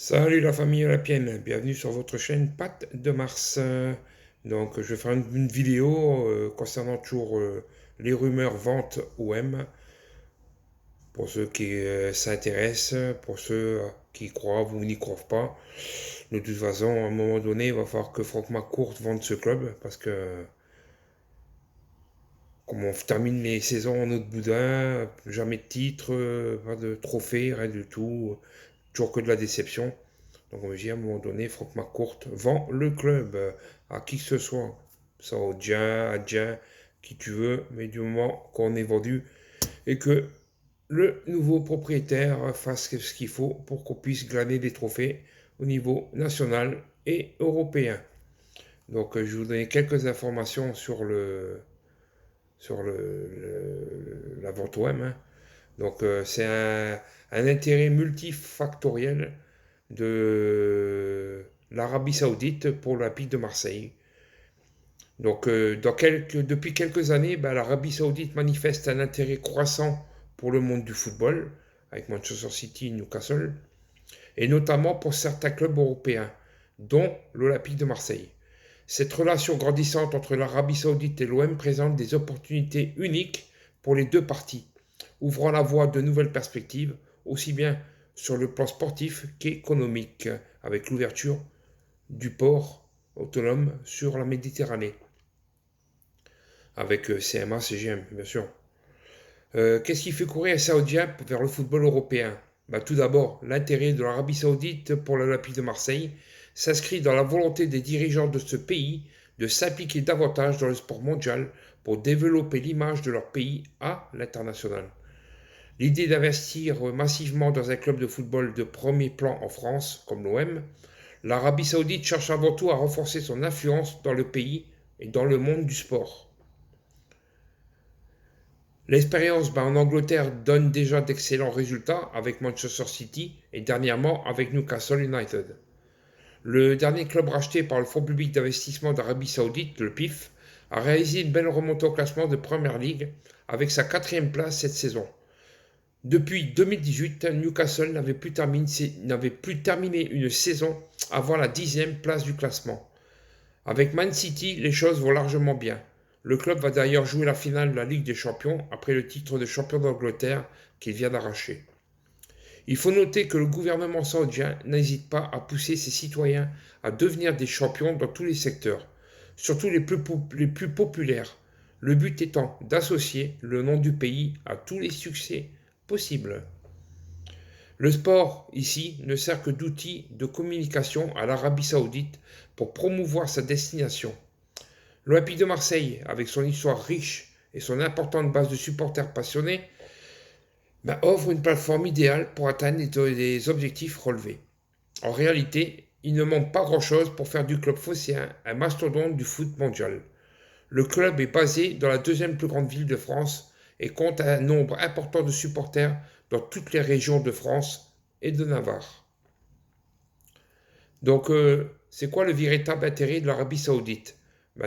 Salut la famille Olapienne, bienvenue sur votre chaîne Pat de Mars. Donc je vais faire une vidéo concernant toujours les rumeurs vente OM, pour ceux qui s'intéressent, pour ceux qui y croient ou n'y croient pas. De toute façon, à un moment donné, il va falloir que Franck McCourt vende ce club, parce que comme on termine les saisons en autre boudin, jamais de titre, pas de trophée, rien du tout, toujours que de la déception. Donc on me dit à un moment donné, Franck McCourt vend le club à qui que ce soit. Saoudien, Adjien, qui tu veux, mais du moment qu'on est vendu et que le nouveau propriétaire fasse ce qu'il faut pour qu'on puisse glaner des trophées au niveau national et européen. Donc je vais vous donner quelques informations sur la vente OM, hein. Donc c'est un intérêt multifactoriel de l'Arabie Saoudite pour l'Olympique de Marseille. Donc, depuis quelques années, l'Arabie Saoudite manifeste un intérêt croissant pour le monde du football, avec Manchester City et Newcastle, et notamment pour certains clubs européens, dont l'Olympique de Marseille. Cette relation grandissante entre l'Arabie Saoudite et l'OM présente des opportunités uniques pour les deux parties, ouvrant la voie de nouvelles perspectives, aussi bien sur le plan sportif qu'économique, avec l'ouverture du port autonome sur la Méditerranée, avec CMA, CGM, bien sûr. Qu'est-ce qui fait courir les Saoudiens vers le football européen? Tout d'abord, l'intérêt de l'Arabie Saoudite pour l'Olympique de Marseille s'inscrit dans la volonté des dirigeants de ce pays de s'impliquer davantage dans le sport mondial pour développer l'image de leur pays à l'international. L'idée d'investir massivement dans un club de football de premier plan en France, comme l'OM, l'Arabie Saoudite cherche avant tout à renforcer son influence dans le pays et dans le monde du sport. L'expérience en Angleterre donne déjà d'excellents résultats avec Manchester City et dernièrement avec Newcastle United. Le dernier club racheté par le Fonds public d'investissement d'Arabie Saoudite, le PIF, a réalisé une belle remontée au classement de Premier League avec sa quatrième place cette saison. Depuis 2018, Newcastle n'avait plus terminé une saison avant la 10e place du classement. Avec Man City, les choses vont largement bien. Le club va d'ailleurs jouer la finale de la Ligue des Champions après le titre de champion d'Angleterre qu'il vient d'arracher. Il faut noter que le gouvernement saoudien n'hésite pas à pousser ses citoyens à devenir des champions dans tous les secteurs, surtout les plus populaires, le but étant d'associer le nom du pays à tous les succès possibles. Le sport, ici, ne sert que d'outil de communication à l'Arabie Saoudite pour promouvoir sa destination. L'Olympique de Marseille, avec son histoire riche et son importante base de supporters passionnés, offre une plateforme idéale pour atteindre les objectifs relevés. En réalité, il ne manque pas grand-chose pour faire du club phocéen un mastodonte du foot mondial. Le club est basé dans la deuxième plus grande ville de France et compte un nombre important de supporters dans toutes les régions de France et de Navarre. Donc, c'est quoi le véritable intérêt de l'Arabie Saoudite?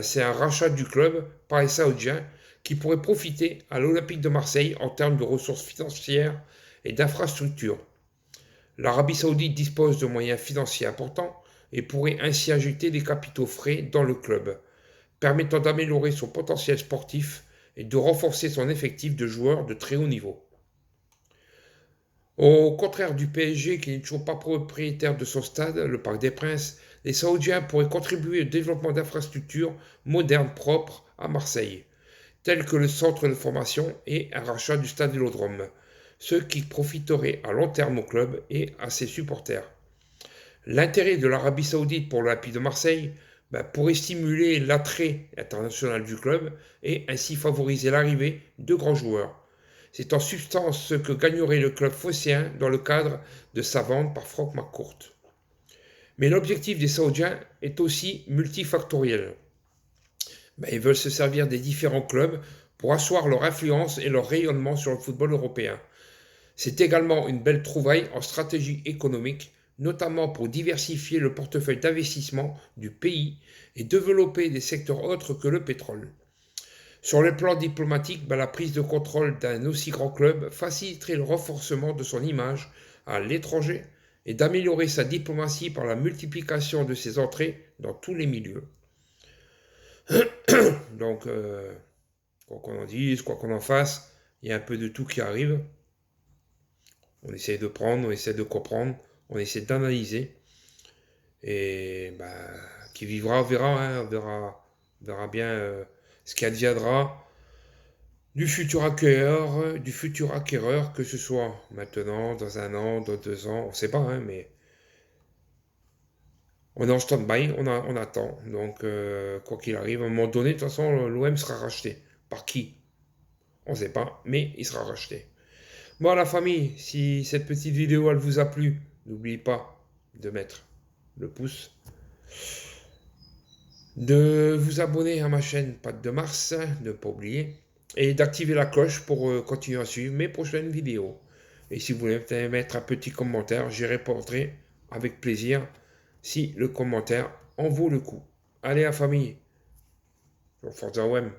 C'est un rachat du club par les Saoudiens qui pourrait profiter à l'Olympique de Marseille en termes de ressources financières et d'infrastructures. L'Arabie Saoudite dispose de moyens financiers importants et pourrait ainsi injecter des capitaux frais dans le club, permettant d'améliorer son potentiel sportif et de renforcer son effectif de joueurs de très haut niveau. Au contraire du PSG qui n'est toujours pas propriétaire de son stade, le Parc des Princes, les Saoudiens pourraient contribuer au développement d'infrastructures modernes propres à Marseille, tels que le centre de formation et un rachat du stade Vélodrome, ce qui profiterait à long terme au club et à ses supporters. L'intérêt de l'Arabie Saoudite pour l'Olympique de Marseille pourrait stimuler l'attrait international du club et ainsi favoriser l'arrivée de grands joueurs. C'est en substance ce que gagnerait le club phocéen dans le cadre de sa vente par Franck McCourt. Mais l'objectif des Saoudiens est aussi multifactoriel. Ils veulent se servir des différents clubs pour asseoir leur influence et leur rayonnement sur le football européen. C'est également une belle trouvaille en stratégie économique, notamment pour diversifier le portefeuille d'investissement du pays et développer des secteurs autres que le pétrole. Sur le plan diplomatique, la prise de contrôle d'un aussi grand club faciliterait le renforcement de son image à l'étranger et d'améliorer sa diplomatie par la multiplication de ses entrées dans tous les milieux. Donc, quoi qu'on en dise, quoi qu'on en fasse, il y a un peu de tout qui arrive. On essaie de prendre, on essaie de comprendre, on essaie d'analyser. Et bah, qui vivra verra, hein, verra bien ce qui adviendra du futur acquéreur, que ce soit maintenant, dans un an, dans 2 ans, on ne sait pas, hein, mais on est en stand-by, on attend. Donc, quoi qu'il arrive, à un moment donné, de toute façon, l'OM sera racheté. Par qui? On ne sait pas, mais il sera racheté. Bon, la famille, si cette petite vidéo, elle vous a plu, n'oubliez pas de mettre le pouce, de vous abonner à ma chaîne Patte de Mars, ne pas oublier, et d'activer la cloche pour continuer à suivre mes prochaines vidéos. Et si vous voulez mettre un petit commentaire, j'y répondrai avec plaisir si le commentaire en vaut le coup. Allez, la famille, Forza OM.